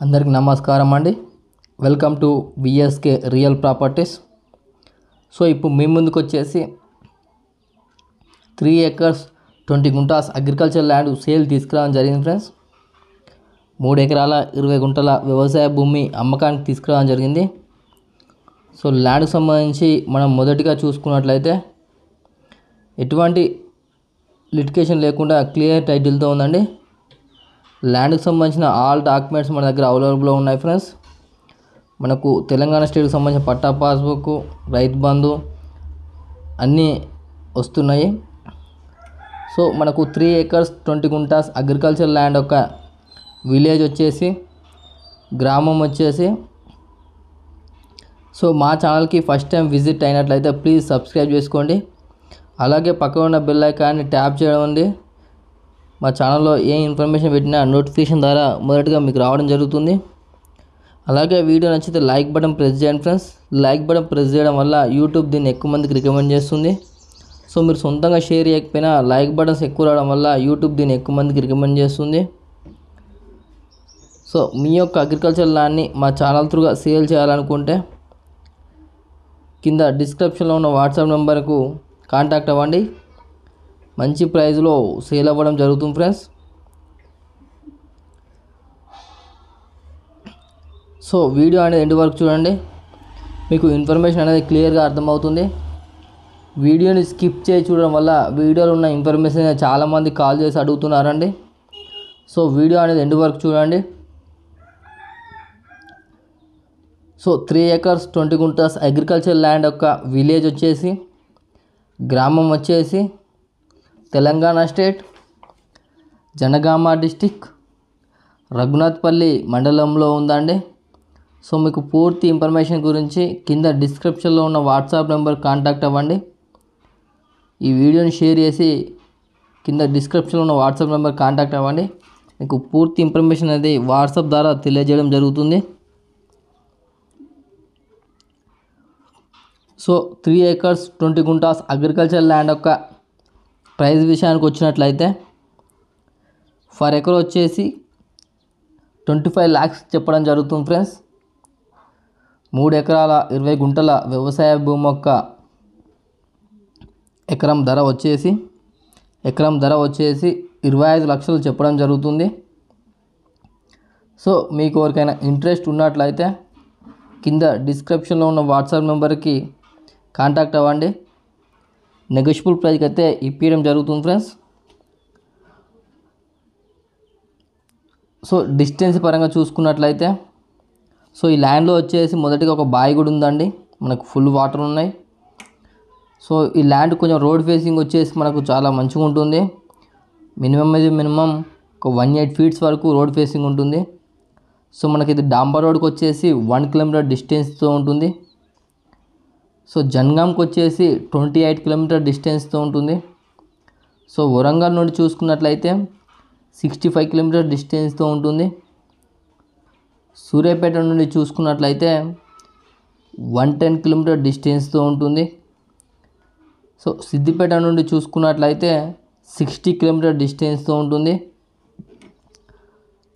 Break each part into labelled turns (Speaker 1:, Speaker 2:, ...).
Speaker 1: అందరికీ నమస్కారం అండి. Welcome to VSK real properties. So ఇప్పుడు మీ ముందుకు వచ్చేసి 3 acres 20 guntas agriculture land sale తీసుకురావడం జరిగింది ఫ్రెండ్స్. 3 ఎకరాల 20 గుంటల వ్యవసాయ భూమి అమ్మకానికి తీసుకురావడం జరిగింది. సో ల్యాండ్కి సంబంధించి మనం మొదటిగా చూసుకున్నట్లయితే ఎటువంటి లిటికేషన్ లేకుండా క్లియర్ టైటిల్తో ఉందండి. ల్యాండ్కి సంబంధించిన ఆల్ డాక్యుమెంట్స్ మన దగ్గర అవైలబుల్లో ఉన్నాయి ఫ్రెండ్స్. మనకు తెలంగాణ స్టేట్కి సంబంధించిన పట్టా పాస్బుక్, రైతు బంధు అన్నీ వస్తున్నాయి. సో మనకు 3 acres 20 గుంటాస్ అగ్రికల్చర్ ల్యాండ్ యొక్క విలేజ్ వచ్చేసి, గ్రామం వచ్చేసి. సో మా ఛానల్కి ఫస్ట్ టైం విజిట్ అయినట్లయితే ప్లీజ్ సబ్స్క్రైబ్ చేసుకోండి. అలాగే పక్కన ఉన్న బెల్ ఐకాన్ని ట్యాప్ చేయండి. మా ఛానల్లో ఏ ఇన్ఫర్మేషన్ పెట్టినా నోటిఫికేషన్ ద్వారా మొదటగా మీకు రావడం జరుగుతుంది. అలాగే వీడియో నచ్చితే లైక్ బటన్ ప్రెస్ చేయండి ఫ్రెండ్స్. లైక్ బటన్ ప్రెస్ చేయడం వల్ల యూట్యూబ్ దీన్ని ఎక్కువ మందికి రికమెండ్ చేస్తుంది. సో మీరు సొంతంగా షేర్ చేయకపోయినా లైక్ బటన్స్ ఎక్కువ రావడం వల్ల యూట్యూబ్ దీన్ని ఎక్కువ మందికి రికమెండ్ చేస్తుంది. సో మీ యొక్క అగ్రికల్చర్ ల్యాండ్ని మా ఛానల్ త్రూగా సేల్ చేయాలనుకుంటే కింద డిస్క్రిప్షన్లో ఉన్న వాట్సాప్ నెంబర్కు కాంటాక్ట్ అవ్వండి. మంచి ప్రైస్లో సేల్ అవ్వడం జరుగుతుంది ఫ్రెండ్స్. సో వీడియో అనేది ఎండ్ వరకు చూడండి, మీకు ఇన్ఫర్మేషన్ అనేది క్లియర్గా అర్థమవుతుంది. వీడియోని స్కిప్ చేసి చూడడం వల్ల వీడియోలో ఉన్న ఇన్ఫర్మేషన్ చాలామంది కాల్ చేసి అడుగుతున్నారండి. సో వీడియో అనేది ఎండ్ వరకు చూడండి. So 3 acres 20 guntas agriculture land యొక్క విలేజ్ వచ్చేసి, గ్రామం వచ్చేసి తెలంగాణ స్టేట్, జనగామ డిస్టిక్, రఘునాథ్పల్లి మండలంలో ఉందండి. సో మీకు పూర్తి ఇన్ఫర్మేషన్ గురించి కింద డిస్క్రిప్షన్లో ఉన్న వాట్సాప్ నెంబర్ కాంటాక్ట్ అవ్వండి. ఈ వీడియోని షేర్ చేసి కింద డిస్క్రిప్షన్లో ఉన్న వాట్సాప్ నెంబర్ కాంటాక్ట్ అవ్వండి. మీకు పూర్తి ఇన్ఫర్మేషన్ అనేది వాట్సాప్ ద్వారా తెలియజేయడం జరుగుతుంది. So 3 acres 20 guntas agriculture land యొక్క ప్రైస్ విషయానికి వచ్చినట్లయితే ఫర్ ఎకర్ వచ్చేసి 25 lakhs చెప్పడం జరుగుతుంది ఫ్రెండ్స్. 3 ఎకరాల 20 గుంటల వ్యవసాయ భూమి యొక్క ఎకరం ధర వచ్చేసి 25 లక్షలు చెప్పడం జరుగుతుంది. సో మీకు ఎవరికైనా ఇంట్రెస్ట్ ఉన్నట్లయితే కింద డిస్క్రిప్షన్లో ఉన్న వాట్సాప్ నెంబర్కి కాంటాక్ట్ అవ్వండి. నెగోషియబుల్ ప్రైస్కి అయితే ఇప్పించడం జరుగుతుంది ఫ్రెండ్స్. సో డిస్టెన్స్ పరంగా చూసుకున్నట్లయితే సో ఈ ల్యాండ్లో వచ్చేసి మొదటిగా ఒక బావి కూడా ఉందండి, మనకు ఫుల్ వాటర్ ఉన్నాయి. సో ఈ ల్యాండ్ కొంచెం రోడ్ ఫేసింగ్ వచ్చేసి మనకు చాలా మంచిగా ఉంటుంది. మినిమం ఒక 180 feet వరకు రోడ్ ఫేసింగ్ ఉంటుంది. సో మనకి ఇది డాంబర్ రోడ్కి వచ్చేసి 1 kilometer డిస్టెన్స్తో ఉంటుంది. సో జన్గాంకి వచ్చేసి 28 kilometer డిస్టెన్స్తో ఉంటుంది. సో వరంగల్ నుండి చూసుకున్నట్లయితే 65 kilometer డిస్టెన్స్తో ఉంటుంది. సూర్యాపేట నుండి చూసుకున్నట్లయితే 110 kilometer డిస్టెన్స్తో ఉంటుంది. సో సిద్దిపేట నుండి చూసుకున్నట్లయితే 60 kilometer డిస్టెన్స్తో ఉంటుంది.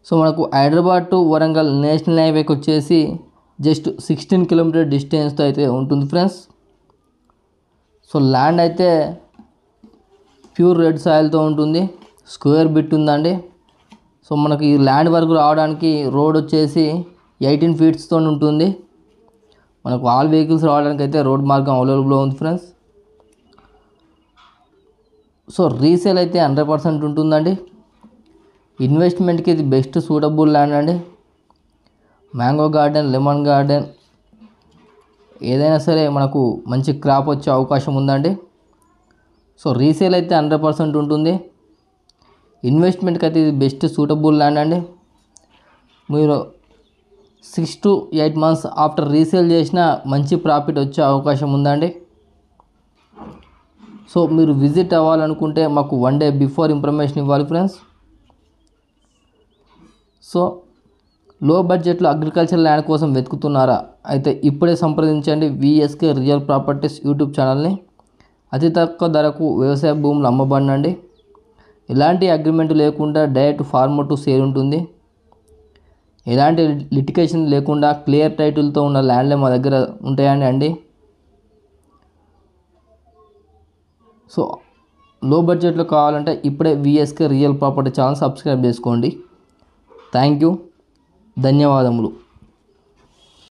Speaker 1: సో మనకు హైదరాబాద్ టు వరంగల్ నేషనల్ హైవేకి వచ్చేసి జస్ట్ 16 kilometer డిస్టెన్స్తో అయితే ఉంటుంది ఫ్రెండ్స్. సో ల్యాండ్ అయితే ప్యూర్ రెడ్ సాయిల్తో ఉంటుంది, స్క్వేర్ బిట్ ఉందండి. సో మనకి ఈ ల్యాండ్ వరకు రావడానికి రోడ్ వచ్చేసి 18 feet ఉంటుంది. మనకు ఆల్ వెహికల్స్ రావడానికి అయితే రోడ్ మార్గం అవైలబుల్లో ఉంది ఫ్రెండ్స్. సో రీసేల్ అయితే 100% ఉంటుందండి. ఇన్వెస్ట్మెంట్కి ఇది బెస్ట్ సూటబుల్ ల్యాండ్ అండి. మ్యాంగో గార్డెన్, లెమన్ గార్డెన్ ఏదైనా సరే మనకు మంచి క్రాప్ వచ్చే అవకాశం ఉందండి. సో రీసేల్ అయితే 100% ఉంటుంది. ఇన్వెస్ట్మెంట్కి అయితే ఇది బెస్ట్ సూటబుల్ ల్యాండ్ అండి. మీరు 6 to 8 months ఆఫ్టర్ రీసేల్ చేసిన మంచి ప్రాఫిట్ వచ్చే అవకాశం ఉందండి. సో మీరు విజిట్ అవ్వాలనుకుంటే మాకు 1 day బిఫోర్ ఇన్ఫర్మేషన్ ఇవ్వాలి ఫ్రెండ్స్. సో లో బడ్జెట్లో అగ్రికల్చర్ ల్యాండ్ కోసం వెతుకుతున్నారా? అయితే ఇప్పుడే సంప్రదించండి విఎస్కే రియల్ ప్రాపర్టీస్ యూట్యూబ్ ఛానల్ని. అతి తక్కువ ధరకు వ్యవసాయ భూములు అమ్మబడినండి. ఎలాంటి అగ్రిమెంట్ లేకుండా డైరెక్ట్ ఫార్మర్ టు సేల్ ఉంటుంది. ఎలాంటి లిటికేషన్ లేకుండా క్లియర్ టైటిల్తో ఉన్న ల్యాండ్లే మా దగ్గర ఉంటాయండి. సో లో బడ్జెట్లో కావాలంటే ఇప్పుడే VSK real property channel subscribe చేసుకోండి. థ్యాంక్ యూ, ధన్యవాదములు.